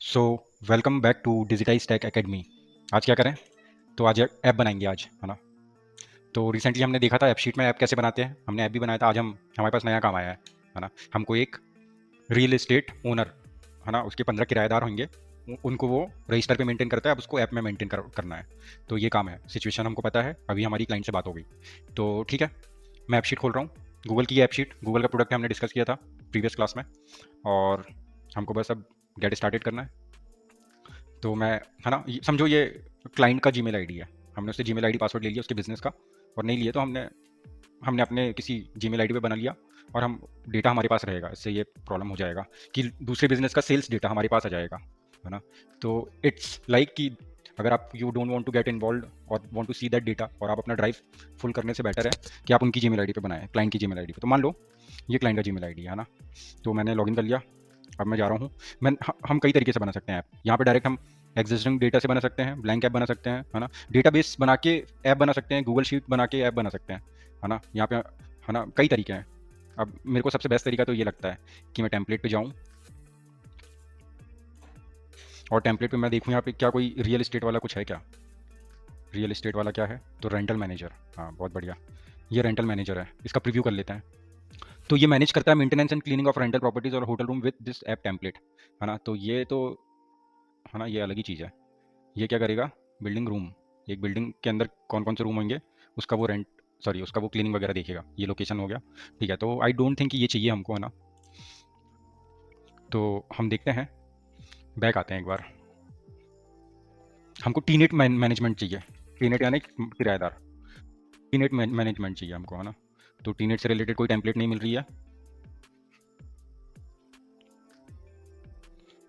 So welcome back to Digitize Tech Academy. आज क्या करें? तो आज ऐप बनाएंगे आज, है ना। तो रिसेंटली हमने देखा था ऐप शीट में ऐप कैसे बनाते हैं, हमने ऐप भी बनाया था। आज हमारे पास नया काम आया है ना। हमको एक रियल एस्टेट ओनर, है ना, उसके 15 किराएदार होंगे, उनको वो रजिस्टर पे मेंटेन करता है, अब उसको ऐप में करना है। तो ये काम है, सिचुएशन हमको पता है, अभी हमारी क्लाइंट से बात हो गई। तो ठीक है, मैं ऐप शीट खोल रहा हूँ। गूगल की ऐप शीट, गूगल का प्रोडक्ट हमने डिस्कस किया था प्रीवियस क्लास में, और हमको बस अब गेट स्टार्टेड करना है। तो मैं, है ना, समझो ये क्लाइंट का जीमेल आईडी है। हमने उससे जीमेल आईडी पासवर्ड ले लिया उसके बिजनेस का, और नहीं लिए तो हमने हमने अपने किसी जीमेल आईडी पे बना लिया, और हम डेटा हमारे पास रहेगा। इससे ये प्रॉब्लम हो जाएगा कि दूसरे बिजनेस का सेल्स डेटा हमारे पास आ जाएगा, है ना। तो इट्स लाइक कि अगर आप you don't want to get involve और want to see that data, और आप अपना ड्राइव फुल करने से बेटर है कि आप उनकी जीमेल आईडी पे बनाएं, क्लाइंट की जीमेल आईडी पे। तो मान लो ये क्लाइंट का जीमेल आईडी है ना। तो मैंने लॉगिन कर लिया, अब मैं जा रहा हूँ। हम कई तरीके से बना सकते हैं ऐप। यहाँ पे डायरेक्ट हम एग्जिस्टिंग डेटा से बना सकते हैं, ब्लैंक ऐप बना सकते हैं, है ना। डेटाबेस बना के ऐप बना सकते हैं, गूगल शीट बना के ऐप बना सकते हैं, है ना। यहाँ पे, है ना, कई तरीके हैं। अब मेरे को सबसे बेस्ट तरीका तो ये लगता है कि मैं टेम्पलेट पे जाऊँ, और टेम्पलेट पे मैं देखूँ यहाँ पे क्या कोई रियल एस्टेट वाला कुछ है क्या। रियल एस्टेट वाला क्या है? तो रेंटल मैनेजर, हाँ बहुत बढ़िया, ये रेंटल मैनेजर है। इसका प्रीव्यू कर लेते हैं। तो ये मैनेज करता है maintenance and cleaning of rental properties और hotel room with this app template, है ना। तो ये तो, है ना, ये अलग ही चीज़ है। ये क्या करेगा? बिल्डिंग रूम, एक बिल्डिंग के अंदर कौन कौन से रूम होंगे उसका वो रेंट, सॉरी उसका वो क्लीनिंग वगैरह देखेगा। ये लोकेशन हो गया, ठीक है। तो आई डोंट थिंक ये चाहिए हमको, है ना। तो हम देखते हैं, बैक आते हैं एक बार। हमको टीनेट मैनेजमेंट चाहिए। टीनेट यानी किराएदार, टीनेट मैनेजमेंट चाहिए हमको, है ना। तो टीनेट से रिलेटेड कोई टेम्पलेट नहीं मिल रही है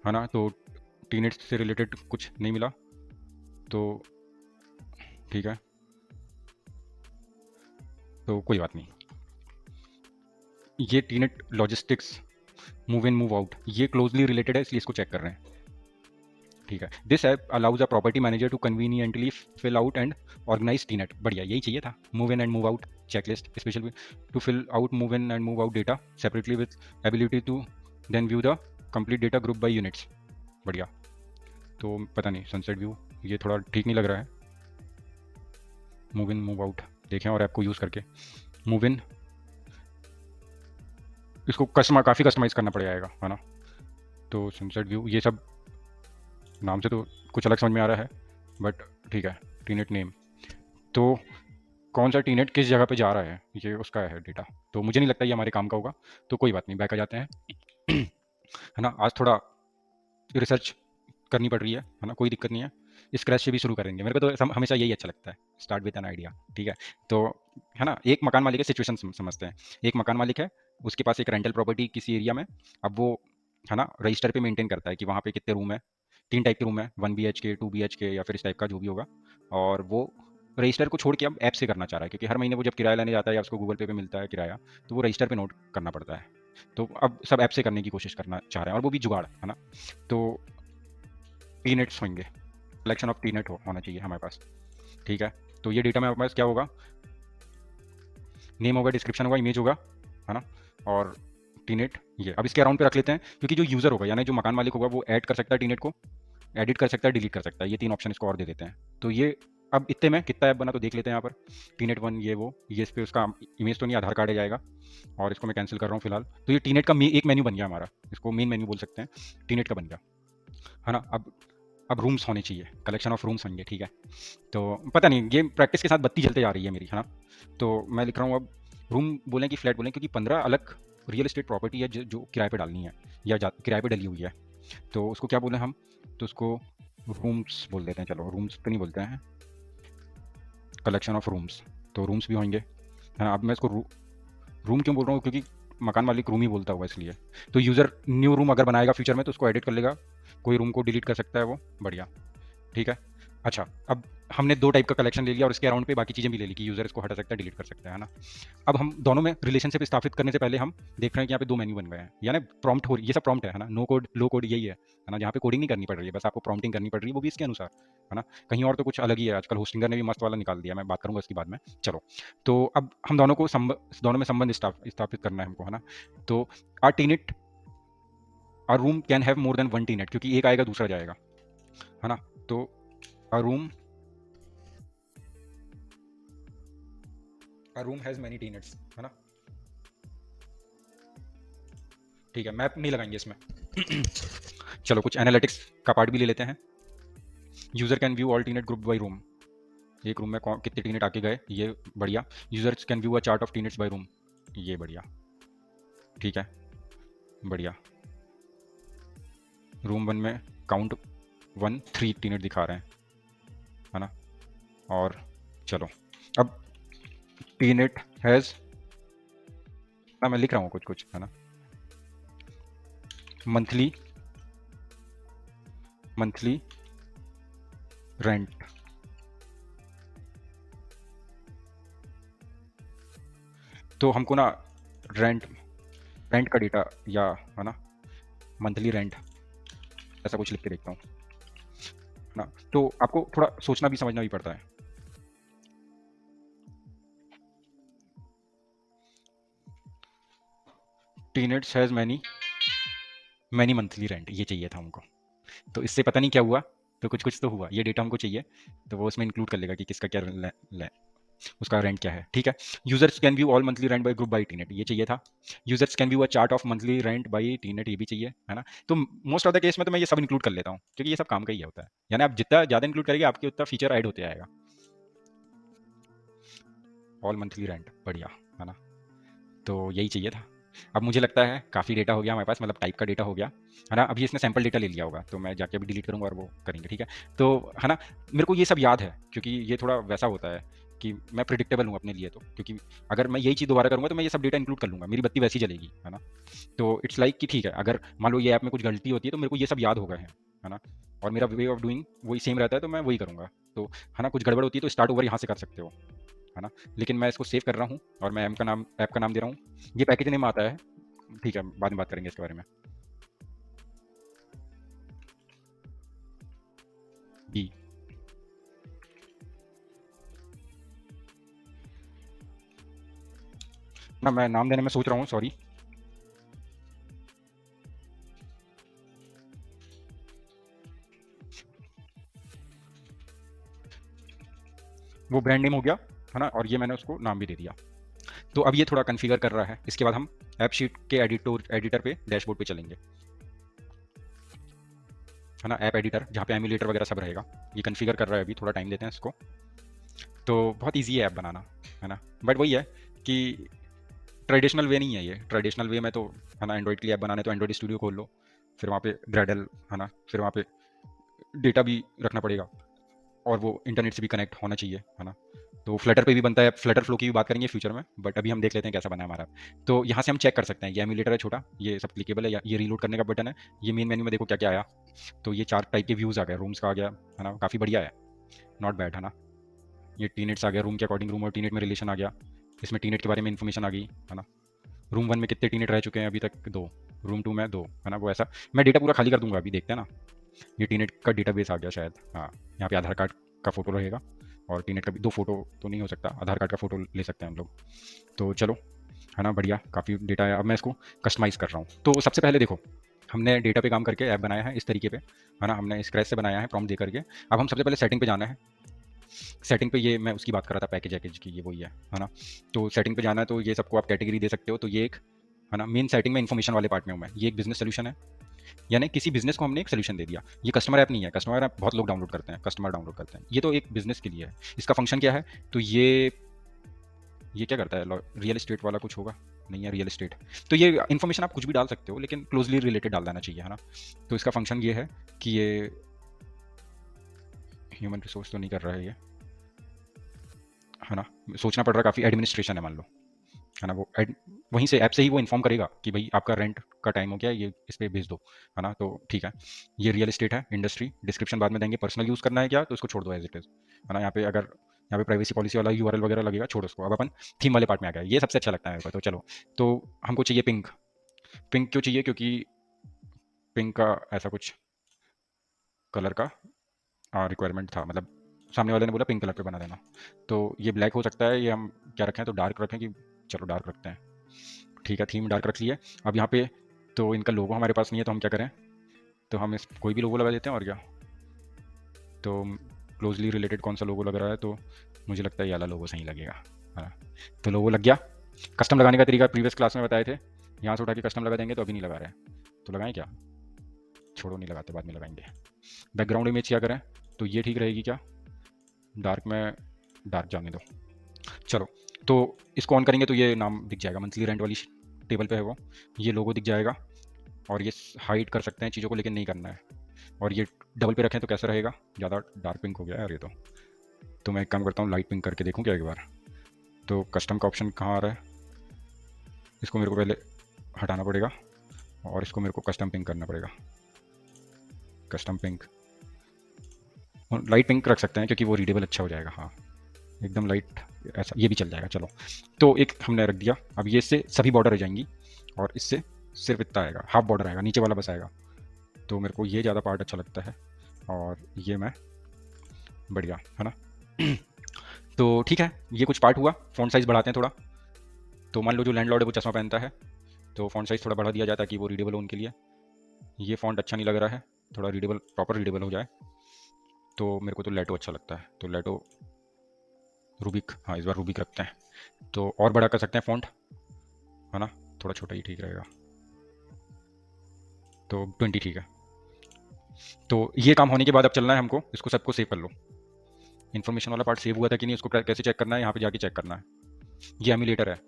ना। तो टीनेट से रिलेटेड कुछ नहीं मिला, तो ठीक है, तो कोई बात नहीं। ये tenant logistics, move in move out, ये क्लोजली रिलेटेड है, इसलिए इसको चेक कर रहे हैं, ठीक है। This app allows a property manager to conveniently fill out and organise tenant. बढ़िया, यही चाहिए था। Move in and move out checklist, specially to fill out move in and move out data separately with ability to then view the complete data group by units. बढ़िया। तो पता नहीं, sunset view ये थोड़ा ठीक नहीं लग रहा है। मूव इन मूव आउट देखें और ऐप को यूज़ करके। मूव इन, इसको काफ़ी कस्टमाइज़ करना पड़ जाएगा, है ना। तो सनसेट व्यू, ये सब नाम से तो कुछ अलग समझ में आ रहा है, बट ठीक है। टीनेट नेम, तो कौन सा टीनेट किस जगह पे जा रहा है, ये उसका है डेटा। तो मुझे नहीं लगता ये हमारे काम का होगा, तो कोई बात नहीं, बैक आ जाते हैं। है ना, आज थोड़ा रिसर्च करनी पड़ रही है ना, कोई दिक्कत नहीं है। स्क्रैच से भी शुरू करेंगे, मेरे को तो हमेशा यही अच्छा लगता है, स्टार्ट विद एन आइडिया, ठीक है। तो, है ना, एक मकान मालिक है, सिचुएशन समझते हैं। एक मकान मालिक है, उसके पास एक रेंटल प्रॉपर्टी किसी एरिया में। अब वो, है ना, रजिस्टर पे मेंटेन करता है कि वहाँ पे कितने रूम है। 3 टाइप के रूम है, 1 BHK, 2 BHK, या फिर इस टाइप का जो भी होगा। और वो रजिस्टर को छोड़ के अब ऐप से करना चाह रहा है, क्योंकि हर महीने वो जब किराया लेने जाता है या उसको गूगल पे मिलता है किराया, तो वो रजिस्टर पे नोट करना पड़ता है। तो अब सब ऐप से करने की कोशिश करना चाह रहे हैं, और वो भी जुगाड़, है ना। तो टी नेट्स होंगे, कलेक्शन ऑफ टी नेट होना चाहिए हमारे पास, ठीक है। तो ये डेटा में हमारे पास क्या होगा? नेम होगा, डिस्क्रिप्शन होगा, इमेज होगा, है ना। और टीनेट, ये अब इसके अराउंड पे रख लेते हैं, क्योंकि जो यूज़र होगा यानी जो मकान मालिक होगा वो ऐड कर सकता है टीनेट को, एडिट कर सकता है, डिलीट कर सकता है। ये 3 ऑप्शन इसको और दे देते हैं। तो ये, अब इतने में कितना ऐप बना तो देख लेते हैं यहाँ पर। टीनेट 1, ये वो, ये इस पर उसका इमेज तो नहीं, आधार कार्ड आ जाएगा, और इसको मैं कैंसिल कर रहा हूँ फिलहाल। तो ये टीनेट का एक मेन्यू बन गया हमारा, इसको मेन मेन्यू बोल सकते हैं, टीनेट का बन गया, है ना। अब रूम्स होने चाहिए, कलेक्शन ऑफ रूम्स होंगे, ठीक है। तो पता नहीं, ये प्रैक्टिस के साथ बत्ती जलते जा रही है मेरी, है ना। तो मैं लिख रहा हूँ अब, रूम बोलें कि फ्लैट बोलें, क्योंकि 15 अलग रियल एस्टेट प्रॉपर्टी है जो किराए पे डालनी है, या किराए पे डली हुई है। तो उसको क्या बोलें हम? तो उसको रूम्स बोल देते हैं, चलो रूम्स तो नहीं बोलते हैं, कलेक्शन ऑफ रूम्स। तो रूम्स भी होंगे, है ना। अब मैं इसको रूम क्यों बोल रहा हूँ? क्योंकि मकान मालिक रूम ही बोलता होगा, इसलिए। तो यूज़र न्यू रूम अगर बनाएगा फ्यूचर में, तो उसको एडिट कर लेगा, कोई रूम को डिलीट कर सकता है वो, बढ़िया, ठीक है। अच्छा, अब हमने 2 टाइप का कलेक्शन ले लिया, और इसके अराउंड पे बाकी चीज़ें भी ले ली कि यूज़र इसको हटा सकता है, डिलीट कर सकता है ना। अब हम दोनों में रिलेशनशिप स्थापित करने से पहले हम देख रहे हैं कि यहाँ पे 2 मेन्यू बन गए हैं, यानी प्रॉम्प्ट हो रही, ये सब प्रॉम्प्ट है ना, नो कोड लो कोड यही है ना। जहाँ पे कोडिंग नहीं करनी पड़ रही है, बस आपको प्रॉम्प्टिंग करनी पड़ रही है, वो भी इसके अनुसार, है ना। कहीं और तो कुछ अलग ही है, आजकल होस्टिंगर ने भी मस्त वाला निकाल दिया, मैं बात करूँगा इसके बाद में। चलो, तो अब हम दोनों को दोनों में संबंध स्थापित करना है हमको, है ना। तो are tenant a room can have more than one tenant, क्योंकि एक आएगा दूसरा जाएगा, है ना। तो a room has many tenants, है ना। ठीक है, मैप नहीं लगाएंगे इसमें। चलो कुछ एनालिटिक्स का पार्ट भी ले लेते हैं। User can view all T knit group by room, एक रूम में कितने टी नेट आके गए, ये बढ़िया। Users can view a chart of T nets by room, ये बढ़िया, ठीक है, बढ़िया। रूम वन में काउंट 1 3 टी नेट दिखा रहे हैं, है ना। और चलो अब टी नेट हैज़, ना मैं लिख रहा हूँ कुछ कुछ, है ना। मंथली रेंट, तो हमको ना रेंट रेंट का डेटा, या है ना मंथली रेंट, ऐसा कुछ लिख के देखता हूँ, है ना। तो आपको थोड़ा सोचना भी समझना भी पड़ता है। T nets has many monthly rent, ये चाहिए था हमको। तो इससे पता नहीं क्या हुआ, तो कुछ कुछ तो हुआ, ये डेटा हमको चाहिए, तो वो उसमें इंक्लूड कर लेगा कि किसका क्या उसका रेंट क्या है, ठीक है। Users can view all monthly rent by group by tenant, ये चाहिए था। Users can view a chart of monthly rent by tenant, ये भी चाहिए, है ना। तो मोस्ट ऑफ द केस में तो मैं ये सब इंक्लूड कर लेता हूँ, क्योंकि ये सब काम का ही होता है, यानी आप जितना ज़्यादा इंक्लूड करेंगे आपके उतना फीचर ऐड होते आएगा। ऑल मंथली रेंट, बढ़िया, है ना। तो यही चाहिए था। अब मुझे लगता है काफ़ी डेटा हो गया हमारे पास, मतलब टाइप का डेटा हो गया, है ना। अभी इसने सैम्पल डेटा ले लिया होगा, तो मैं जाके अभी डिलीट करूँगा और वो करेंगे, ठीक है। तो है ना, मेरे को ये सब याद है, क्योंकि ये थोड़ा वैसा होता है कि मैं प्रिडिक्टेबल हूँ अपने लिए, तो क्योंकि अगर मैं यही चीज़ दोबारा करूँगा तो मैं ये सब डेटा इंक्लूड कर लूँगा, मेरी बत्ती वैसी जलेगी, है ना। तो इट्स लाइक कि ठीक है, अगर मान लो ये ऐप में कुछ गलती होती है तो मेरे को ये सब याद होगा है ना। और मेरा वे ऑफ डूइंग वही सेम रहता है, तो मैं वही करूँगा। तो है ना, कुछ गड़बड़ होती है तो स्टार्ट ओवर यहाँ से कर सकते हो, है ना। लेकिन मैं इसको सेव कर रहा हूँ और मैं ऐप का नाम दे रहा हूँ, ये पैकेज नेम आता है, ठीक है, बाद में बात करेंगे इसके बारे में। बी, ना मैं नाम देने में सोच रहा हूँ, सॉरी। वो ब्रांड नेम हो गया, है ना, और ये मैंने उसको नाम भी दे दिया। तो अब ये थोड़ा कन्फिगर कर रहा है, इसके बाद हम ऐप शीट के एडिटर पे, डैशबोर्ड पे चलेंगे, है ना। ऐप एडिटर जहाँ पे एमुलेटर वगैरह सब रहेगा, ये कन्फिगर कर रहा है, अभी थोड़ा टाइम देते हैं इसको। तो बहुत ईजी है ऐप बनाना, है ना। बट वही है कि ट्रेडिशनल वे नहीं है ये, ट्रेडिशनल वे में तो, है ना, एंड्रॉइड के लिए ऐप बनाने तो एंड्रॉइड स्टूडियो खोल लो, फिर वहाँ पे ग्रेडल, है ना, फिर वहाँ पे डेटा भी रखना पड़ेगा, और वो इंटरनेट से भी कनेक्ट होना चाहिए, है ना। तो फ्लटर पे भी बनता है, फ्लटर फ्लो की भी बात करेंगे फ्यूचर में, बट अभी हम देख लेते हैं कैसा बना है हमारा। तो यहाँ से हम चेक कर सकते हैं, ये एमुलेटर है छोटा, ये सब क्लिकेबल है, या ये रीलोड करने का बटन है। ये मेन मेन्यू में देखो क्या क्या आया, तो ये 4 टाइप के व्यूज़ आ गए, रूम्स का आ गया, है ना, काफ़ी बढ़िया है, नॉट बैड, है ना। ये टीनेट्स आ गया, रूम के अकॉर्डिंग रूम और टीनेट में रिलेशन आ गया, इसमें टीनेट के बारे में इन्फॉर्मेशन आ गई, है ना। रूम वन में कितने टीनेट रह चुके हैं अभी तक, 2। रूम टू में 2, है ना, वो ऐसा। मैं डेटा पूरा खाली कर दूंगा, अभी देखते हैं ना। ये टीनेट का डेटाबेस आ गया शायद, हाँ। यहाँ पे आधार कार्ड का फोटो रहेगा, और टीनेट का भी 2 फोटो तो नहीं हो सकता, आधार कार्ड का फोटो ले सकते हैं हम लोग। तो चलो, है ना, बढ़िया, काफ़ी डेटा है। अब मैं इसको कस्टमाइज़ कर रहा हूँ। तो सबसे पहले देखो, हमने डेटा पे काम करके ऐप बनाया है इस तरीके पे, है ना, हमने स्क्रैच से बनाया है प्रॉम्प्ट दे करके। अब हम सबसे पहले सेटिंग पे जाना है। सेटिंग पे, ये मैं उसकी बात कर रहा था, पैकेज वैकेज की, ये वही है ना। तो सेटिंग पे जाना है, तो ये सबको आप कैटेगरी दे सकते हो। तो ये एक, है ना, मेन सेटिंग में इन्फॉर्मेशन वाले पार्ट में हूँ मैं। ये एक बिजनेस सोल्यूशन है, यानी किसी बिजनेस को हमने एक सोल्यूशन दे दिया। ये कस्टमर ऐप नहीं है, कस्टमर ऐप बहुत लोग डाउनलोड करते हैं, कस्टमर डाउनलोड करते हैं, ये तो एक बिजनेस के लिए है। इसका फंक्शन क्या है, तो ये क्या करता है, रियल एस्टेट वाला कुछ होगा, नहीं है रियल एस्टेट। तो ये इन्फॉर्मेशन आप कुछ भी डाल सकते हो, लेकिन क्लोजली रिलेटेड डाल देना चाहिए, है ना। तो इसका फंक्शन ये है कि ये ह्यूमन रिसोर्स तो नहीं कर रहा है ये, है ना, सोचना पड़ रहा है काफ़ी, एडमिनिस्ट्रेशन है मान लो, है ना। वहीं से ऐप से ही वो इन्फॉर्म करेगा कि भाई आपका रेंट का टाइम हो गया, ये इस पर भेज दो, है ना। तो ठीक है, ये रियल एस्टेट है, इंडस्ट्री, डिस्क्रिप्शन बाद में देंगे, पर्सनल यूज़ करना है क्या, तो इसको छोड़ दो एज इट इज़, है ना। यहाँ पे अगर यहाँ पे प्राइवेसी पॉलिसी वाला यूआरएल वगैरह लगेगा, छोड़ो उसको। अब अपन थीम वाले पार्ट में आ गया, ये सबसे अच्छा लगता है मेरे को। तो चलो, तो हमको चाहिए पिंक। पिंक क्यों चाहिए, क्योंकि पिंक का ऐसा कुछ कलर का रिक्वायरमेंट था, मतलब सामने वाले ने बोला पिंक कलर पे बना देना। तो ये ब्लैक हो सकता है, ये हम क्या रखें, तो डार्क रखें कि, चलो डार्क रखते हैं, ठीक है, थीम डार्क रख लिए। अब यहाँ पे तो इनका लोगो हमारे पास नहीं है, तो हम क्या करें, तो हम इस कोई भी लोगो लगा देते हैं और क्या। तो क्लोजली रिलेटेड कौन सा लोगो लग रहा है, तो मुझे लगता है ये वाला लोगो सही लगेगा, है ना। तो लोगो लग गया। कस्टम लगाने का तरीका प्रीवियस क्लास में बताए थे, यहाँ से उठा के कस्टम लगा देंगे, तो अभी नहीं लगा रहे हैं, तो लगाएं क्या, छोड़ो नहीं लगाते, बाद में लगाएंगे। बैकग्राउंड इमेज क्या करें, तो ये ठीक रहेगी क्या, डार्क में डार्क जाने दो। चलो, तो इसको ऑन करेंगे तो ये नाम दिख जाएगा, मंथली रेंट वाली टेबल पे है वो, ये लोगो दिख जाएगा। और ये हाइड कर सकते हैं चीज़ों को, लेकिन नहीं करना है। और ये डबल पे रखें तो कैसा रहेगा, ज़्यादा डार्क पिंक हो गया यार ये तो मैं एक काम करता हूँ, लाइट पिंक करके देखूँ क्या एक बार। तो कस्टम का ऑप्शन कहाँ आ रहा है, इसको मेरे को पहले हटाना पड़ेगा और इसको मेरे को कस्टम पिंक करना पड़ेगा। कस्टम पिंक, लाइट पिंक रख सकते हैं क्योंकि वो रीडेबल अच्छा हो जाएगा। हाँ, एकदम लाइट, ऐसा ये भी चल जाएगा। चलो, तो एक हमने रख दिया। अब ये इससे सभी बॉर्डर आ जाएंगी और इससे सिर्फ इतना आएगा, हाफ बॉर्डर आएगा, नीचे वाला बस आएगा। तो मेरे को ये ज़्यादा पार्ट अच्छा लगता है और ये मैं, बढ़िया है ना। तो ठीक है, ये कुछ पार्ट हुआ। फ़ॉन्ट साइज़ बढ़ाते हैं थोड़ा। तो मान लो जो लैंडलॉर्ड है वो चश्मा पहनता है, तो फ़ॉन्ट साइज़ थोड़ा बढ़ा दिया जाए ताकि वो रीडेबल हो उनके लिए। ये फ़ॉन्ट अच्छा नहीं लग रहा है, थोड़ा रीडेबल, प्रॉपर रीडेबल हो जाए। तो मेरे को तो लेटो अच्छा लगता है, तो लेटो रूबिक, हाँ इस बार रूबिक रखते हैं। तो और बड़ा कर सकते हैं फ़ॉन्ट, है ना, थोड़ा छोटा ही ठीक रहेगा, तो 20 ठीक है। तो ये काम होने के बाद अब चलना है हमको, इसको सबको सेव कर लो। इन्फॉर्मेशन वाला पार्ट सेव हुआ था कि नहीं, उसको कैसे चेक करना है, यहाँ पे जाके चेक करना है। ये एम्यूलेटर है,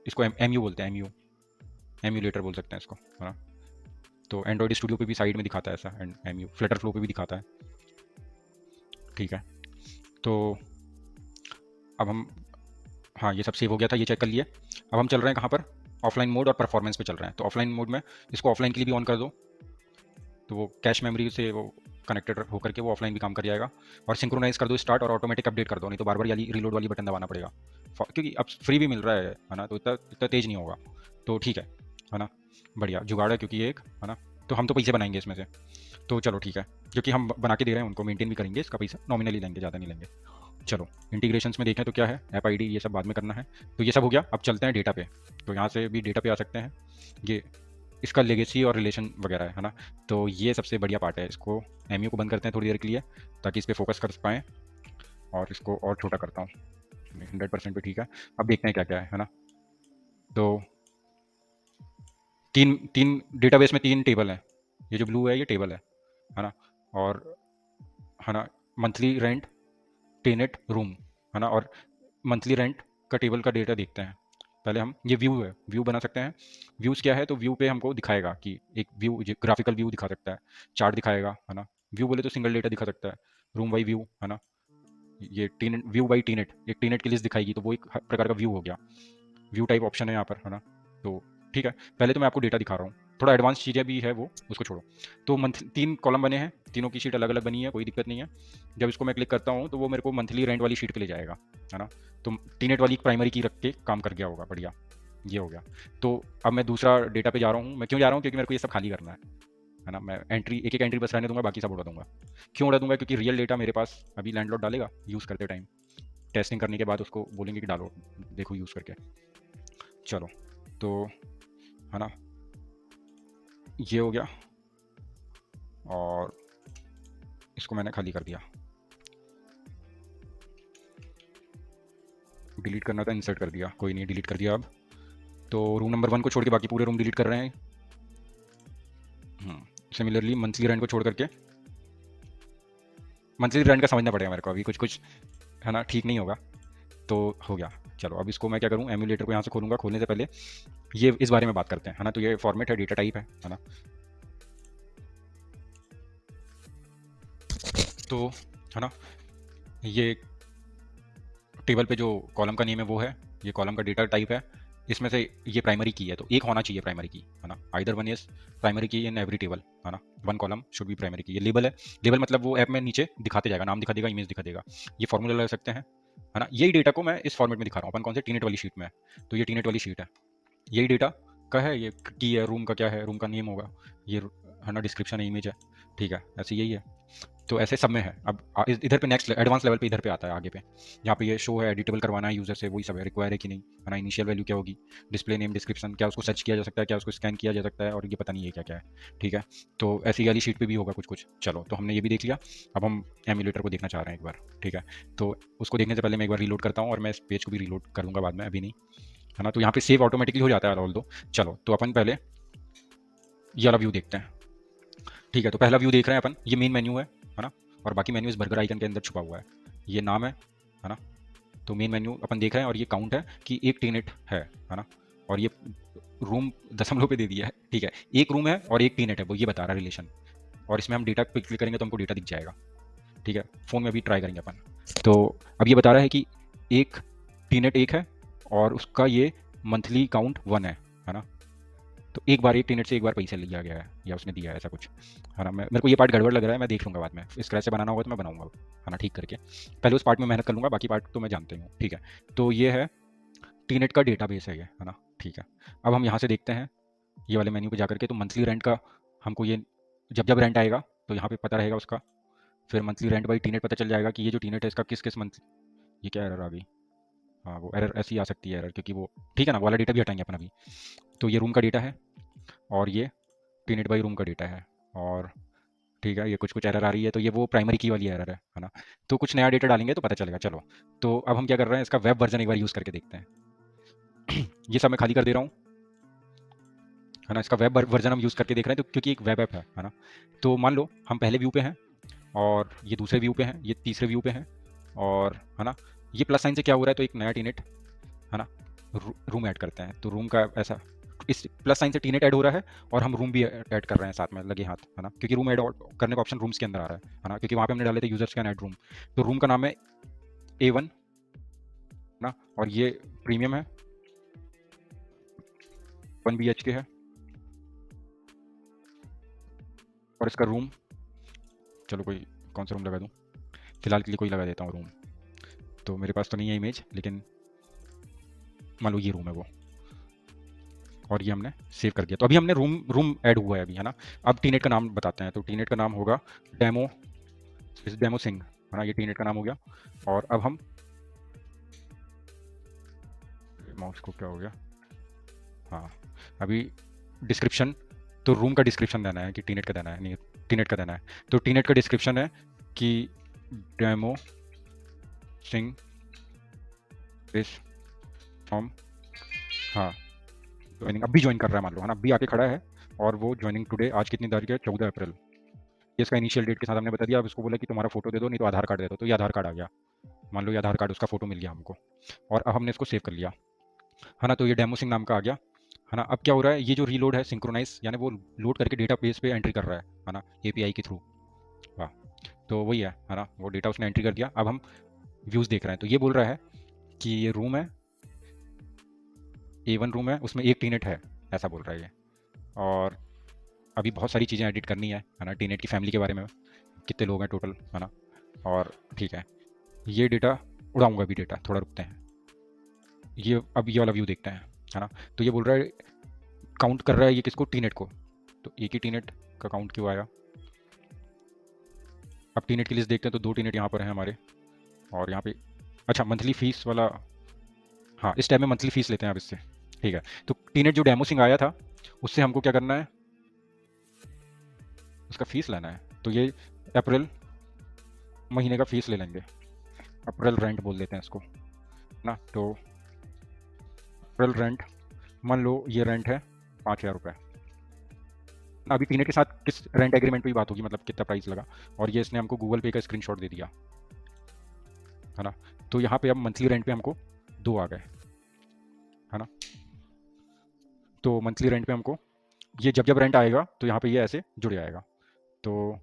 इसको एमयू बोलते हैं, एम्यूलेटर बोल सकते हैं इसको, है ना। तो एंड्रॉइड स्टूडियो पे भी साइड में दिखाता है ऐसा, एंड एमयू फ्लटर फ्लो पे भी दिखाता है, ठीक है। तो अब हम, हाँ ये सब सेव हो गया था, ये चेक कर लिए। अब हम चल रहे हैं कहाँ पर, ऑफलाइन मोड और परफॉर्मेंस पे चल रहे हैं। तो ऑफलाइन मोड में इसको ऑफलाइन के लिए भी ऑन कर दो, तो वो कैश मेमोरी से वो कनेक्टेड होकर के वो ऑफलाइन भी काम कर जाएगा। और सिंक्रोनाइज कर दो स्टार्ट, और ऑटोमेटिक अपडेट कर दो, नहीं तो बार बार वाली रीलोड वाली बटन दबाना पड़ेगा, क्योंकि अब फ्री भी मिल रहा है ना, तो इतना इतना तेज नहीं होगा। तो ठीक है ना, बढ़िया जुगाड़ है क्योंकि ये एक, है ना। तो हम तो पैसे बनाएंगे इसमें से, तो चलो ठीक है, क्योंकि हम बना के दे रहे हैं उनको, मेंटेन भी करेंगे, इसका पैसा नॉमिनली लेंगे, ज़्यादा नहीं लेंगे। चलो इंटीग्रेशंस में देखें तो क्या है, ऐप आईडी ये सब बाद में करना है। तो ये सब हो गया, अब चलते हैं डेटा पे। तो यहाँ से भी डेटा पे आ सकते हैं, ये इसका लेगेसी और रिलेशन वगैरह है ना। तो ये सबसे बढ़िया पार्ट है, इसको एमयू को बंद करते हैं थोड़ी देर के लिए ताकि इस पर फोकस कर पाएँ। और इसको और छोटा करता हूँ, 100% पे ठीक है। अब देखते हैं क्या क्या है ना। तो तीन तीन डेटाबेस में 3 टेबल हैं, ये जो ब्लू है ये टेबल है ना। और है ना, मंथली रेंट, टेनेट, रूम, है ना। और मंथली रेंट का टेबल का डेटा देखते हैं पहले हम। ये व्यू है, व्यू बना सकते हैं। व्यूज़ क्या है, तो व्यू पे हमको दिखाएगा कि एक व्यू, ग्राफिकल व्यू दिखा सकता है, चार्ट दिखाएगा, है ना। व्यू बोले तो सिंगल डेटा दिखा सकता है, रूम बाई व्यू, है ना। ये टीनेट, व्यू बाई टीनेट, एक टीनेट की लिस्ट दिखाएगी, तो वो एक प्रकार का व्यू हो गया। व्यू टाइप ऑप्शन है यहाँ पर, है ना। तो ठीक है, पहले तो मैं आपको डेटा दिखा रहा हूँ, थोड़ा एडवांस चीज़ें भी है वो, उसको छोड़ो। तो मंथ 3 कॉलम बने हैं, तीनों की शीट अलग अलग बनी है, कोई दिक्कत नहीं है। जब इसको मैं क्लिक करता हूँ तो वो मेरे को मंथली रेंट वाली शीट पे ले जाएगा, है ना। तो टीनेट वाली प्राइमरी की रख के काम कर गया होगा, बढ़िया, ये हो गया। तो अब मैं दूसरा डेटा पे जा रहा हूँ। मैं क्यों जा रहा हूँ, क्योंकि मेरे को ये सब खाली करना है ना। मैं एंट्री, एक एक एंट्री बस रहने दूंगा, बाकी सब उड़ा दूंगा। क्यों उड़ा दूंगा, क्योंकि रियल डेटा मेरे पास अभी लैंडलॉर्ड डालेगा यूज़ करते टाइम, टेस्टिंग करने के बाद उसको बोलेंगे कि डालो, देखो यूज़ करके। चलो, तो है ना, ये हो गया। और इसको मैंने खाली कर दिया, डिलीट करना था, इंसर्ट कर दिया, कोई नहीं, डिलीट कर दिया। अब तो रूम नंबर 1 को छोड़ के बाकी पूरे रूम डिलीट कर रहे हैं। सिमिलरली मंथली रेंट को छोड़ करके, मंथली रेंट का समझना पड़ेगा मेरे को अभी, कुछ कुछ है ना ठीक नहीं होगा। तो हो गया। चलो अब इसको मैं क्या करूँ, एम्यूलेटर को यहाँ से खोलूँगा। खोलने से पहले ये इस बारे में बात करते हैं, है ना। तो ये फॉर्मेट है, डेटा टाइप है ना। तो है ना, ये टेबल पे जो कॉलम का नेम है वो है, ये कॉलम का डेटा टाइप है। इसमें से ये प्राइमरी की है, तो एक होना चाहिए प्राइमरी की, है ना। आइदर वन इज प्राइमरी की इन एवरी टेबल, है ना। 1 कॉलम शुड बी प्राइमरी की। ये लेबल है, लेबल मतलब वो ऐप में नीचे दिखाते जाएगा, नाम दिखा देगा, इमेज दिखा देगा। ये फॉर्मूला लगा सकते हैं, है ना। यही डेटा को मैं इस फॉर्मेट में दिखा रहा हूँ, अपन कौन से टीनेट वाली शीट में है। तो ये टीनेट वाली शीट है, यही डेटा का है। ये की है, रूम का क्या है, रूम का नेम होगा, ये है ना, डिस्क्रिप्शन है, इमेज है, ठीक है, ऐसे यही है। तो ऐसे सब में है। अब इधर पे नेक्स्ट एडवांस लेवल पे इधर पे आता है आगे पे, यहाँ पे ये शो है, एडिटेबल करवाना है यूजर से, वही सब है, रिक्वायर है कि नहीं, है ना, इनिशियल वैल्यू क्या होगी, डिस्प्ले नेम, डिस्क्रिप्शन, क्या उसको सर्च किया जा सकता है, क्या उसको स्कैन किया जा सकता है, और ये पता नहीं है क्या क्या है, ठीक है। तो ऐसी वाली शीट पे भी होगा कुछ कुछ। चलो, तो हमने ये भी देख लिया। अब हम एमुलेटर को देखना चाह रहे हैं एक बार, ठीक है। तो उसको देखने से पहले मैं एक बार रीलोड करता हूँ, और मैं इस पेज को भी रीलोड कर लूँगा बाद में, अभी नहीं, है ना। तो यहाँ पे सेव ऑटोमेटिकली हो जाता है ऑल दो। चलो, तो अपन पहले ये वाला व्यू देखते हैं, ठीक है। तो पहला व्यू देख रहे हैं अपन, ये मेन मेन्यू है ना, और बाकी मेन्यू इस बर्गर आइकन के अंदर छुपा हुआ है, ये नाम है ना। तो मेन मेन्यू अपन देख रहे हैं, और ये काउंट है कि एक टीनेट है ना, और ये रूम दशमलव पे दे दिया है, ठीक है। एक रूम है और एक टीनेट है, वो ये बता रहा है रिलेशन, और इसमें हम डेटा पे क्लिक करेंगे तो हमको डेटा दिख जाएगा, ठीक है। फ़ोन में भी ट्राई करेंगे अपन। तो अब ये बता रहा है कि एक टीनेट एक है, और उसका ये मंथली काउंट 1 है ना। तो एक बार एक टीनेट से एक बार पैसा लिया गया है, या उसने दिया है, ऐसा कुछ, है ना। मेरे को ये पार्ट गड़बड़ लग रहा है, मैं देख लूँगा बाद में, स्क्रैच से बनाना होगा तो मैं बनाऊंगा, है ना, ठीक करके। पहले उस पार्ट में मेहनत कर लूँगा, बाकी पार्ट तो मैं जानते हूँ, ठीक है। तो ये है टीनेट का डेटा बेस है ये, है ना, ठीक है। अब हम यहाँ से देखते हैं ये वाले मेन्यू पे जा करके, तो मंथली रेंट का हमको ये जब जब रेंट आएगा तो यहाँ पे पता रहेगा उसका, फिर मंथली रेंट बाई टीनेट पता चल जाएगा कि ये जो टीनेट है इसका किस किस मंथ। ये क्या एरर आ गई? हाँ, वो एरर ऐसी आ सकती है एरर, क्योंकि वो, ठीक है ना, वो वाला डेटा भी हटाएंगे अपन अभी। तो ये रूम का डेटा है, और ये टीनेट बाई रूम का डेटा है, और ठीक है, ये कुछ कुछ एरर आ रही है, तो ये वो प्राइमरी की वाली एरर है ना। तो कुछ नया डेटा डालेंगे तो पता चलेगा। चलो, तो अब हम क्या कर रहे हैं, इसका वेब वर्जन एक बार यूज़ करके देखते हैं। ये सब मैं खाली कर दे रहा हूँ, है ना। इसका वेब वर्जन हम यूज़ करके देख रहे हैं, तो क्योंकि एक वेब ऐप है ना। तो मान लो हम पहले व्यू पे हैं, और ये दूसरे व्यू पे हैं, ये तीसरे व्यू पे हैं, और है ना, ये प्लस साइन से क्या हो रहा है, तो एक नया टीनेट, है ना, रूम ऐड करते हैं। तो रूम का ऐसा, इस प्लस साइन से टीनेट ऐड हो रहा है, और हम रूम भी ऐड कर रहे हैं साथ में लगे हाथ, है ना, क्योंकि रूम ऐड करने का ऑप्शन रूम्स के अंदर आ रहा है ना, क्योंकि वहाँ पे हमने डाले थे यूजर्स कैन ऐड रूम। तो रूम का नाम है A1 ना, और ये प्रीमियम है, 1 BHK है, और इसका रूम, चलो कोई कौन सा रूम लगा दूँ, फिलहाल के लिए कोई लगा देता हूँ रूम। तो मेरे पास तो नहीं है इमेज, लेकिन मान लो ये रूम है वो, और ये हमने सेव कर दिया। तो अभी हमने रूम रूम ऐड हुआ है अभी, है ना। अब टीनेट का नाम बताते हैं, तो टीनेट का नाम होगा डेमो, डेमो सिंह, है ना, ये टीनेट का नाम हो गया। और अब हम, माउस को क्या हो गया, हाँ, अभी डिस्क्रिप्शन, तो रूम का डिस्क्रिप्शन देना है कि टीनेट का देना है, नहीं टीनेट का देना है। तो टीनेट का डिस्क्रिप्शन है कि डेमो सिंह इस फ्रॉम, हाँ, ज्वाइनिंग, अब भी ज्वाइन कर रहा है मान लो, है ना, अभी आके खड़ा है, और वो ज्वाइनिंग टुडे, आज कितनी तारीख है, 14 अप्रैल, ये इसका इनिशियल डेट के साथ हमने बता दिया। अब इसको बोला कि तुम्हारा फोटो दे दो, नहीं तो आधार कार्ड दे दो, तो ये आधार कार्ड आ गया, मान लो ये आधार कार्ड, उसका फोटो मिल गया हमको, और अब हमने इसको सेव कर लिया, है ना। तो ये डेमो सिंह नाम का आ गया, है ना। अब क्या हो रहा है, ये जो रीलोड है सिंक्रोनाइज, यानी वो लोड करके डेटा बेस पे एंट्री कर रहा है ना, API के थ्रू, वाह। तो वही है ना, वो डेटा उसने एंट्री कर दिया। अब हम व्यूज़ देख रहे हैं, तो ये बोल रहा है कि ये रूम है, A1 रूम है, उसमें एक टीनेट है, ऐसा बोल रहा है ये। और अभी बहुत सारी चीज़ें एडिट करनी है ना, टीनेट की फैमिली के बारे में, कितने लोग हैं टोटल, है ना। और ठीक है, ये डेटा उड़ाऊंगा अभी, डेटा थोड़ा रुकते हैं। ये अब ये वाला व्यू देखते हैं, है ना। तो ये बोल रहा है, काउंट कर रहा है ये किसको, टीनेट को। तो एक ही टीनेट का काउंट क्यों आया। अब टीनेट की लिस्ट देखते हैं, तो 2 टीनेट यहाँ पर हैं हमारे, और यहाँ पे, अच्छा, मंथली फीस वाला, हाँ, इस टाइम में मंथली फीस लेते हैं अब इससे, ठीक है। तो टीनेट जो डेमो सिंह आया था, उससे हमको क्या करना है, उसका फीस लेना है। तो ये अप्रैल महीने का फीस ले लेंगे, अप्रैल रेंट बोल देते हैं इसको ना। तो अप्रैल रेंट, मान लो ये रेंट है 5,000 रुपये ना। अभी टीनेट के साथ किस रेंट एग्रीमेंट पे बात होगी, मतलब कितना प्राइस लगा, और ये इसने हमको गूगल पे का स्क्रीनशॉट दे दिया, है ना। तो यहाँ पे अब मंथली रेंट पे हमको 2 आ गए, है ना। तो मंथली रेंट पे हमको, ये जब जब रेंट आएगा तो यहाँ पे ये ऐसे जुड़ जाएगा। तो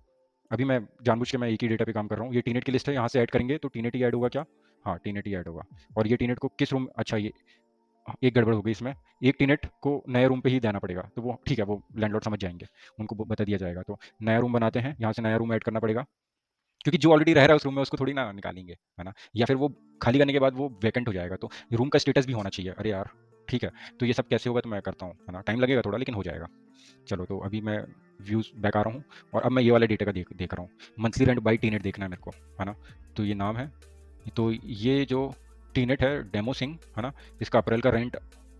अभी मैं जानबूझ के मैं एक ही डेटा पे काम कर रहा हूँ। ये टीनेट की लिस्ट है, यहाँ से ऐड करेंगे तो टीनेट ही ऐड होगा क्या, हाँ, टीनेट ही ऐड होगा। और ये टीनेट को किस रूम, अच्छा, ये एक गड़बड़ हो गई इसमें, एक टीनेट को नए रूम पे ही देना पड़ेगा, तो वो ठीक है, वो लैंडलॉर्ड समझ जाएंगे, उनको बता दिया जाएगा। तो नया रूम बनाते हैं, यहाँ से नया रूम ऐड करना पड़ेगा, क्योंकि जो ऑलरेडी रह रहा है उस रूम में उसको थोड़ी ना निकालेंगे, है ना। या फिर वो खाली करने के बाद वो वैकेंट हो जाएगा, तो रूम का स्टेटस भी होना चाहिए। अरे यार, ठीक है, तो ये सब कैसे होगा तो मैं करता हूँ, है ना, टाइम लगेगा थोड़ा लेकिन हो जाएगा। चलो तो अभी मैं व्यूज़ बैक आ रहा हूँ और अब मैं ये वाले डेटा का देख देख रहा हूँ। मंथली रेंट बाई टीनेट देखना है मेरे को, है ना। तो ये नाम है, तो ये जो टीनेट है डेमो सिंह, है ना, इसका अप्रैल का रेंट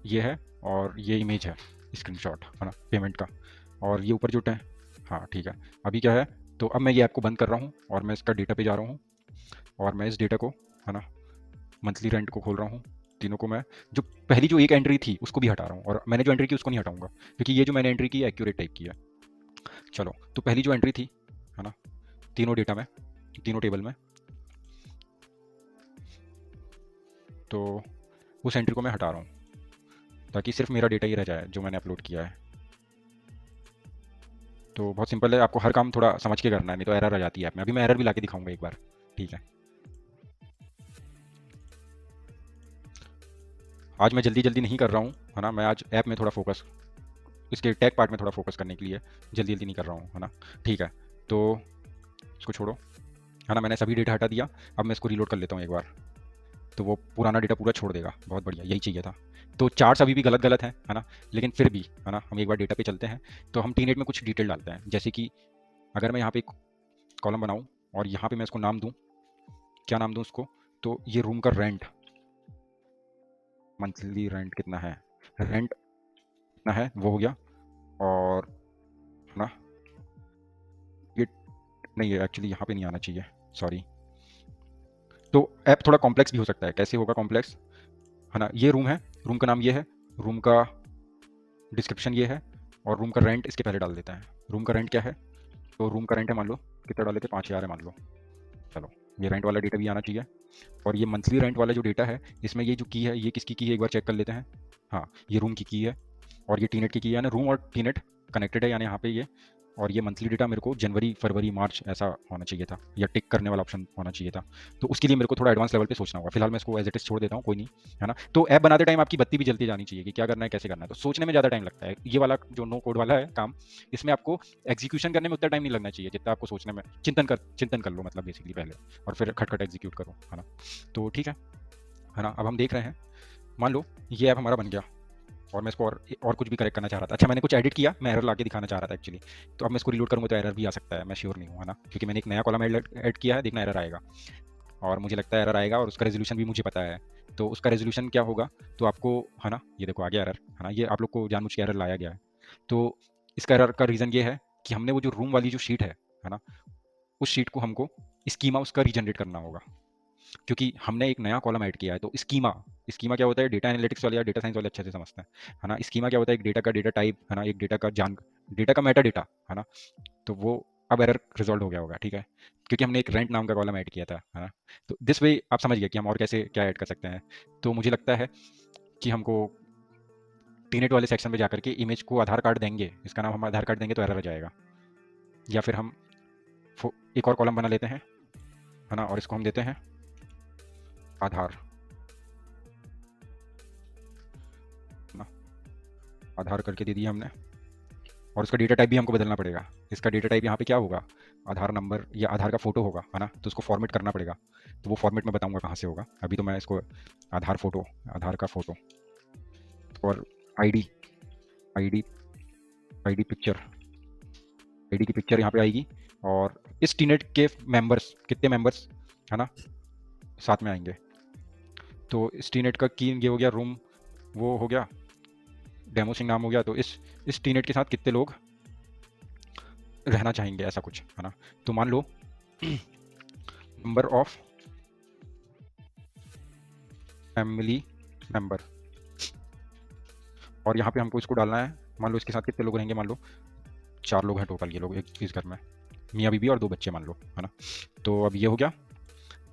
ये है और ये इमेज है स्क्रीनशॉट, है ना, पेमेंट का। और ये ऊपर जो हाँ ठीक है। अभी क्या है, तो अब मैं ये ऐप को बंद कर रहा हूँ और मैं इसका डेटा पे जा रहा हूँ और मैं इस डेटा को, है ना, मंथली रेंट को खोल रहा हूँ। तीनों को मैं, जो पहली जो एक एंट्री थी उसको भी हटा रहा हूँ और मैंने जो एंट्री की उसको नहीं हटाऊंगा, क्योंकि ये जो मैंने एंट्री की एक्यूरेट टाइप की है। चलो तो पहली जो एंट्री थी, है ना, तीनों डेटा में, तीनों टेबल में, तो उस एंट्री को मैं हटा रहा हूँ ताकि सिर्फ मेरा डेटा ही रह जाए जो मैंने अपलोड किया है। तो बहुत सिंपल है, आपको हर काम थोड़ा समझ के करना है, नहीं तो एरर आ जाती है ऐप में। अभी मैं एरर भी ला के दिखाऊंगा एक बार, ठीक है। आज मैं जल्दी जल्दी नहीं कर रहा हूँ, है ना, मैं आज ऐप में थोड़ा फोकस, इसके टैग पार्ट में थोड़ा फोकस करने के लिए जल्दी जल्दी नहीं कर रहा हूँ, है ना। ठीक है, तो इसको छोड़ो, है ना, मैंने सभी डेटा हटा दिया। अब मैं इसको रीलोड कर लेता हूँ एक बार, तो वो पुराना डेटा पूरा छोड़ देगा। बहुत बढ़िया, यही चाहिए था। तो चार्ट्स अभी भी गलत गलत है ना, लेकिन फिर भी, है ना, हम एक बार डेटा पे चलते हैं। तो हम टीनेट में कुछ डिटेल डालते हैं, जैसे कि अगर मैं यहाँ पे एक कॉलम बनाऊँ और यहाँ पे मैं इसको नाम दूँ, क्या नाम दूँ उसको, तो ये रूम का रेंट, मंथली रेंट कितना है, रेंट कितना है वो हो गया। और, है ना, ये नहीं है एक्चुअली, यहाँ पे नहीं आना चाहिए, सॉरी। तो ऐप थोड़ा कॉम्प्लेक्स भी हो सकता है, कैसे होगा कॉम्प्लेक्स, है ना। ये रूम है, रूम का नाम ये है, रूम का डिस्क्रिप्शन ये है, और रूम का रेंट इसके पहले डाल देते हैं। रूम का रेंट क्या है, तो रूम का रेंट है, मान लो कितना डाले थे, 5,000 है मान लो। चलो, ये रेंट वाला डेटा भी आना चाहिए। और ये मंथली रेंट वाला जो डेटा है, इसमें ये जो की है, ये किसकी की है एक बार चेक कर लेते हैं। हाँ, ये रूम की है और ये टीनेट की है, यानी रूम और टीनेट कनेक्टेड है, यानी यहाँ पे ये। और ये मंथली डेटा मेरे को जनवरी फरवरी मार्च ऐसा होना चाहिए था, या टिक करने वाला ऑप्शन होना चाहिए था। तो उसके लिए मेरे को थोड़ा एडवांस लेवल पे सोचना होगा। फिलहाल मैं इसको एज इट इज छोड़ देता हूँ, कोई नहीं, है ना। तो ऐप बनाते टाइम आपकी बत्ती भी जलती जानी चाहिए कि क्या करना है कैसे करना है, तो सोचने में ज़्यादा टाइम लगता है। ये वाला जो नो कोड वाला है काम, इसमें आपको एग्जीक्यूशन करने में उतना टाइम नहीं लगना चाहिए जितना आपको सोचने में। चिंतन कर लो मतलब बेसिकली पहले, और फिर खटखट एग्जीक्यूट करो, है ना। तो ठीक है ना। अब हम देख रहे हैं, मान लो ये ऐप हमारा बन गया और मैं इसको और कुछ भी करेक्ट करना चाह रहा था। अच्छा, मैंने कुछ एडिट किया, मैं एरर ला के दिखाना चाह रहा था एक्चुअली। तो अब मैं इसको रीलोड करूँगा तो एरर भी आ सकता है, मैं श्योर नहीं हूँ, है ना, क्योंकि मैंने एक नया कॉलम ऐड किया है, देखना एरर आएगा। और मुझे लगता है एरर आएगा, और उसका रेजोल्यूशन भी मुझे पता है। तो उसका रेजोल्यूशन क्या होगा, तो आपको, है ना, ये देखो आ गया एरर, है ना, ये आप लोग को जानबूझ के एरर लाया गया है। तो इसका एरर का रीज़न ये है कि हमने वो जो रूम वाली जो शीट है ना, उस शीट को हमको स्कीमा उसका रीजनरेट करना होगा, क्योंकि हमने एक नया कॉलम ऐड किया है। तो स्कीमा, स्कीमा क्या होता है, डेटा एनालिटिक्स वाले या डेटा साइंस वाले अच्छे से समझते हैं, है ना। स्कीमा क्या होता है, एक डेटा का डेटा टाइप, है ना, एक डेटा का मेटा डेटा, है ना। तो वो अब एरर रिजॉल्व हो गया होगा, ठीक है, क्योंकि हमने एक रेंट नाम का कॉलम ऐड किया था, है ना। तो दिस वे आप समझ गए कि हम और कैसे क्या ऐड कर सकते हैं। तो मुझे लगता है कि हमको टीनेट वाले सेक्शन में जाकर के इमेज को आधार कार्ड देंगे, इसका नाम हम आधार कार्ड देंगे तो एरर आ जाएगा। या फिर हम एक और कॉलम बना लेते हैं, है ना, और इसको हम देते हैं आधार, है ना, आधार करके दे दिया हमने। और उसका डेटा टाइप भी हमको बदलना पड़ेगा। इसका डेटा टाइप यहाँ पे क्या होगा, आधार नंबर या आधार का फोटो होगा, है ना। तो उसको फॉर्मेट करना पड़ेगा, तो वो फॉर्मेट मैं बताऊंगा कहाँ से होगा। अभी तो मैं इसको आधार फोटो, आधार का फोटो, और ID, ID ID picture, ID की पिक्चर यहाँ पे आएगी। और इस टीनेट के मेंबर्स, कितने मेंबर्स, है ना, साथ में आएंगे। तो इस टीनेट का की ये हो गया, रूम वो हो गया, डेमो सिंह नाम हो गया। तो इस टीनेट के साथ कितने लोग रहना चाहेंगे, ऐसा कुछ, है ना। तो मान लो नंबर ऑफ फैमिली मेंबर, और यहाँ पे हमको इसको डालना है, मान लो इसके साथ कितने लोग रहेंगे, मान लो 4 लोग हैं टोटल, ये लोग एक इस घर में, मियाँ बीबी और 2 बच्चे मान लो, है ना। तो अब ये हो गया।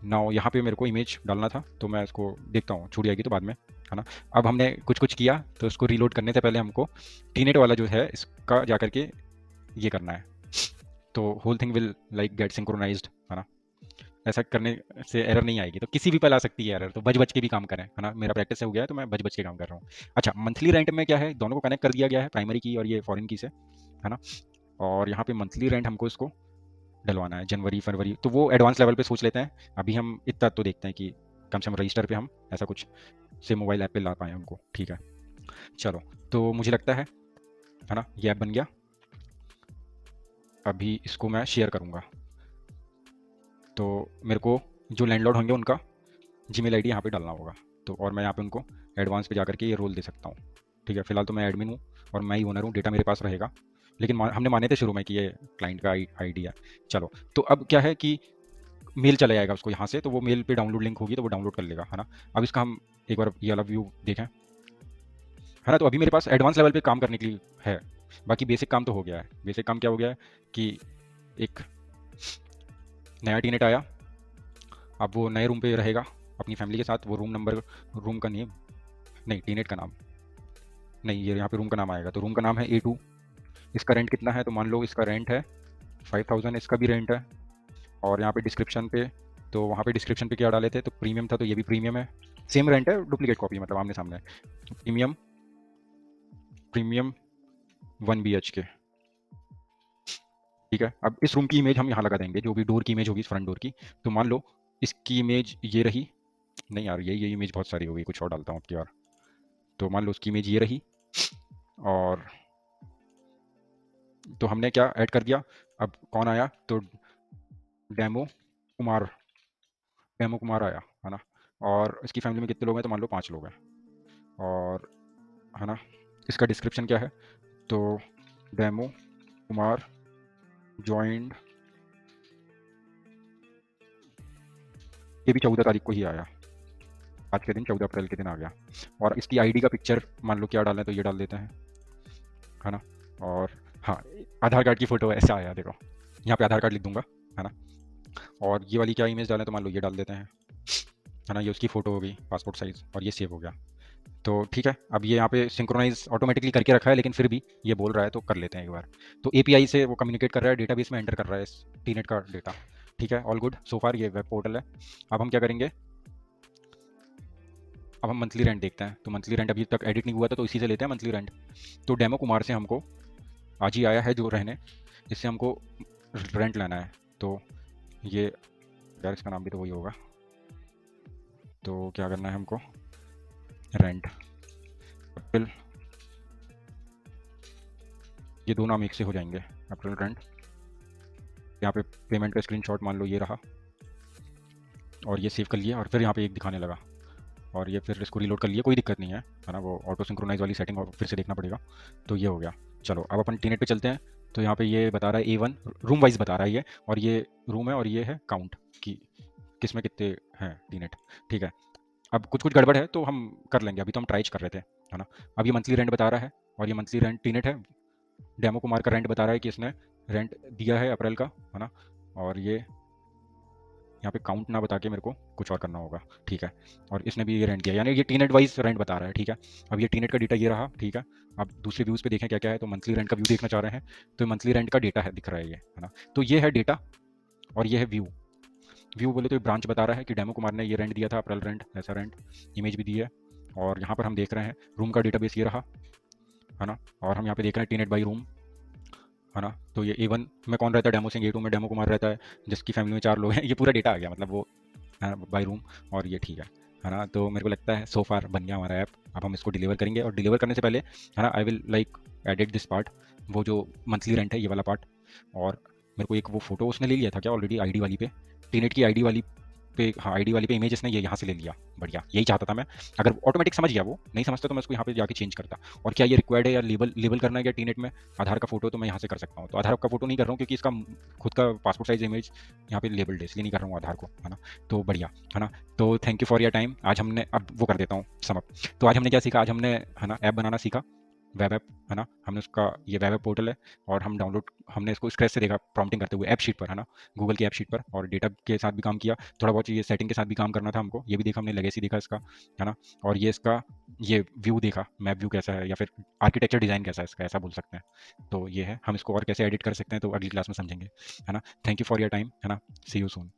नाउ यहाँ पे मेरे को इमेज डालना था, तो मैं इसको देखता हूँ, छूट जाएगी तो बाद में, है ना। अब हमने कुछ कुछ किया, तो इसको रीलोड करने से पहले हमको टीनेट वाला जो है इसका जा करके ये करना है। तो whole thing will like get synchronized, है ना। ऐसा करने से एरर नहीं आएगी, तो किसी भी पल आ सकती है एरर, तो बच बच के भी काम करें, है ना। मेरा प्रैक्टिस से हो गया है, तो मैं बच बच के काम कर रहा हूँ। अच्छा, मंथली रेंट में क्या है, दोनों को कनेक्ट कर दिया गया है, प्राइमरी की और ये फॉरेन की से, है ना। और यहाँ पे मंथली रेंट हमको इसको डलवाना है जनवरी फरवरी, तो वो एडवांस लेवल पे सोच लेते हैं। अभी हम इतना तो देखते हैं कि कम से कम रजिस्टर पे हम ऐसा कुछ से मोबाइल ऐप पे ला पाएँ उनको, ठीक है। चलो, तो मुझे लगता है ना, ये ऐप बन गया। अभी इसको मैं शेयर करूँगा, तो मेरे को जो लैंडलॉर्ड होंगे उनका जीमेल आईडी यहाँ पे डालना होगा। तो और मैं यहाँ पे उनको एडवांस पे जा करके ये रोल दे सकता हूँ। ठीक है, फिलहाल तो मैं एडमिन हूँ और मैं ही ओनर हूँ, डेटा मेरे पास रहेगा। लेकिन हमने माने थे शुरू में कि ये क्लाइंट का आईडी है। चलो, तो अब क्या है कि मेल चला जाएगा उसको यहाँ से, तो वो मेल पे डाउनलोड लिंक होगी तो वो डाउनलोड कर लेगा, है ना। अब इसका हम एक बार ये वाला व्यू देखें, है ना। तो अभी मेरे पास एडवांस लेवल पे काम करने के लिए है, बाकी बेसिक काम तो हो गया है। बेसिक काम क्या हो गया है कि एक नया टीनेट आया, अब वो नए रूम पे रहेगा अपनी फैमिली के साथ। वो रूम नंबर, रूम का नेम नहीं, टीनेट का नाम नहीं, ये यहाँ पे रूम का नाम आएगा। तो रूम का नाम है A2। इसका रेंट कितना है, तो मान लो इसका रेंट है 5000, इसका भी रेंट है। और यहाँ पे डिस्क्रिप्शन पे, तो वहाँ पे डिस्क्रिप्शन पे क्या डाले थे, तो प्रीमियम था, तो ये भी प्रीमियम है। सेम रेंट है, डुप्लीकेट कॉपी, मतलब आमने सामने। Premium, premium 1 BHK। ठीक है, अब इस रूम की इमेज हम यहाँ लगा देंगे, जो भी डोर की इमेज होगी, इस फ्रंट डोर की। तो मान लो इसकी इमेज ये रही, नहीं यार, ये इमेज बहुत सारी हो गई, कुछ और डालता हूँ अब की बार। तो मान लो उसकी इमेज ये रही, और तो हमने क्या ऐड कर दिया। अब कौन आया, तो डेमो कुमार, डेमो कुमार आया, है ना। और इसकी फैमिली में कितने लोग हैं, तो मान लो 5 लोग हैं। और है ना, इसका डिस्क्रिप्शन क्या है, तो डेमो कुमार ज्वाइंड, ये भी 14 तारीख को ही आया, आज के दिन 14 अप्रैल के दिन आ गया। और इसकी आईडी का पिक्चर मान लो क्या डालें, तो ये डाल देते हैं, है ना। और हाँ, आधार कार्ड की फ़ोटो ऐसा आया, देखो यहाँ पे आधार कार्ड लिख दूंगा, है ना। और ये वाली क्या इमेज डालें, तो मान लो ये डाल देते हैं, है ना। ये उसकी फ़ोटो हो गई पासपोर्ट साइज़, और ये सेव हो गया। तो ठीक है, अब ये यहाँ पे सिंक्रोनाइज ऑटोमेटिकली करके रखा है, लेकिन फिर भी ये बोल रहा है, तो कर लेते हैं एक बार। तो एपीआई से वो कम्युनिकेट कर रहा है, डेटाबेस में एंटर कर रहा है इस टीनेट का डेटा। ठीक है, ऑल गुड सो फार, ये वेब पोर्टल है। अब हम क्या करेंगे, अब हम मंथली रेंट देखते हैं। तो मंथली रेंट अभी तक एडिट नहीं हुआ था, तो इसी से लेते हैं मंथली रेंट। तो डेमो कुमार से हमको आज ही आया है जो रहने, इससे हमको रेंट लेना है। तो ये यार, इसका नाम भी तो वही होगा, तो क्या करना है हमको, रेंट, अप्रैल, ये दो नाम एक से हो जाएंगे, अप्रैल रेंट। यहाँ पे पेमेंट का स्क्रीनशॉट मान लो ये रहा, और ये सेव कर लिया, और फिर यहाँ पे एक दिखाने लगा, और ये फिर इसको रीलोड कर लिया, कोई दिक्कत नहीं है ना। वो ऑटो सिंक्रोनाइज वाली सेटिंग और फिर से देखना पड़ेगा। तो ये हो गया। चलो, अब अपन टीनेट पे चलते हैं। तो यहाँ पे ये बता रहा है A1, रूम वाइज बता रहा है ये, और ये रूम है, और ये है काउंट कि किस में कितने हैं टीनेट। ठीक है, अब कुछ कुछ गड़बड़ है तो हम कर लेंगे, अभी तो हम ट्राई कर रहे थे, है ना। अब ये मंथली रेंट बता रहा है, और ये मंथली रेंट टीनेट है। डेमो कुमार का रेंट बता रहा है कि इसने रेंट दिया है अप्रैल का, है ना। और ये यहाँ पे काउंट ना बता के मेरे को कुछ और करना होगा, ठीक है। और इसने भी ये रेंट दिया, यानी ये टीनेट वाइज रेंट बता रहा है, ठीक है। अब ये टीनेट का डेटा ये रहा, ठीक है। अब दूसरे व्यूज़ पे देखें क्या क्या है, तो मंथली रेंट का व्यू देखना चाह रहे हैं, तो मंथली रेंट का डेटा है, दिख रहा है ये, है ना। तो ये है डेटा, और ये है व्यू। व्यू बोले तो ब्रांच बता रहा है कि डेमो कुमार ने ये रेंट दिया था, अप्रैल रेंट, ऐसा रेंट, इमेज भी दी है। और यहाँ पर हम देख रहे हैं रूम का डेटाबेस ये रहा, है ना। और हम यहाँ पे देख रहे हैं टीनेट बाई रूम, है ना। तो ये A1 में कौन रहता है, डेमो सिंह, A2 में डेमो कुमार रहता है, जिसकी फैमिली में 4 लोग हैं। ये पूरा डेटा आ गया, मतलब वो बाई रूम, और ये ठीक है ना। तो मेरे को लगता है सो फार बन गया हमारा ऐप। अब हम इसको डिलीवर करेंगे, और डिलीवर करने से पहले, है ना, I will like edit this part, वो जो मंथली रेंट है ये वाला पार्ट। और मेरे को एक वो फोटो उसने ले लिया था क्या ऑलरेडी, आईडी वाली पे, टीनेट की आईडी वाली पे, हाँ आईडी वाली पे इमेज इसने ये यहाँ से ले लिया, बढ़िया, यही चाहता था मैं। अगर ऑटोमेटिक समझ गया, वो नहीं समझता तो मैं उसको यहाँ पे जाके चेंज करता। और क्या ये रिक्वायर्ड है, या लेबल लेबल करना है क्या टीनेट में, आधार का फोटो, तो मैं यहाँ से कर सकता हूँ। तो आधार का फोटो नहीं कर रहा हूँ, क्योंकि इसका खुद का पासपोर्ट साइज इमेज यहाँ पे लेबल्ड है, इसलिए नहीं कर रहा हूँ आधार को, है ना। तो बढ़िया, है ना। तो thank you for your time. आज हमने, अब वो कर देता हूँ समअप। तो आज हमने क्या सीखा, आज हमने, है ना, ऐप बनाना सीखा, वेब ऐप, है ना। हमने उसका, ये वेब ऐप पोर्टल है, और हम डाउनलोड, हमने इसको स्क्रैच से देखा प्रॉम्प्टिंग करते हुए ऐप शीट पर, है ना, गूगल की ऐप शीट पर, और डेटा के साथ भी काम किया थोड़ा बहुत, ये सेटिंग के साथ भी काम करना था हमको, ये भी देखा हमने, लेगेसी देखा इसका, है ना। और ये इसका, ये व्यू देखा, मैप व्यू कैसा है, या फिर आर्किटेक्चर डिज़ाइन कैसा है इसका, ऐसा बोल सकते हैं। तो ये है, हम इसको और कैसे एडिट कर सकते हैं तो अगली क्लास में समझेंगे, है ना। Thank you for your time, है ना। सी यू सून।